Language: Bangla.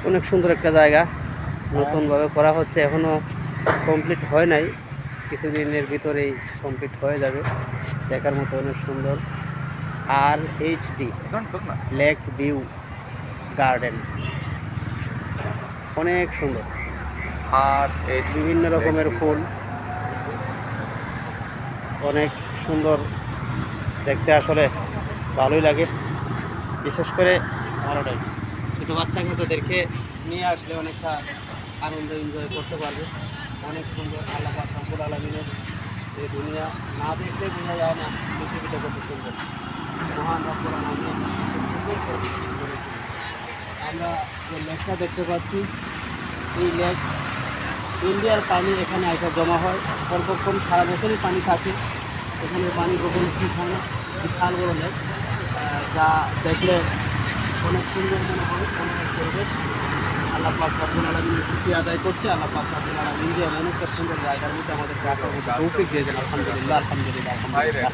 অনেক সুন্দর একটা জায়গা, নতুনভাবে করা হচ্ছে, এখনও কমপ্লিট হয় নাই, কিছুদিনের ভিতরেই কমপ্লিট হয়ে যাবে। দেখার মতো অনেক সুন্দর। আর এইচডি লেক ভিউ গার্ডেন অনেক সুন্দর, আর বিভিন্ন রকমের ফুল, অনেক সুন্দর দেখতে, আসলে ভালোই লাগে। বিশেষ করে ভালোটাই ছোটো বাচ্চা কাচ্চাদেরকে নিয়ে আসলে অনেকটা আনন্দ এনজয় করতে পারবে। অনেক সুন্দর, আল্লাহ পাক রব্বুল আলামিনের এই দুনিয়া না দেখলে বোঝা যায় না পৃথিবীটা কত সুন্দর। মহান রব্বুল আলামিন সুন্দর করে সৃষ্টি করেছেন। আমরা যে লেকটা দেখতে পাচ্ছি, এই লেক ইন্ডিয়ার পানি এখানে এসে জমা হয়, সর্বক্ষণ সারা বছরই পানি থাকে, এখানে পানি কখনো ঠিক হয় না। বিশাল বড় লেক, যা দেখলে অনেক সুন্দর মনে হয়, অনেক পরিবেশ। আল্লাহ পাক রব্বুল আলামিনের শুকরিয়া আদায় করছে। আল্লাহ পাক রব্বুল আলামিন যে এমন একটা সুন্দর জায়গার মধ্যে আমাদেরকে আসার মতো তৌফিক দিয়েছেন। আলহামদুলিল্লাহ, আলহামদুলিল্লাহ, আলহামদুলিল্লাহ।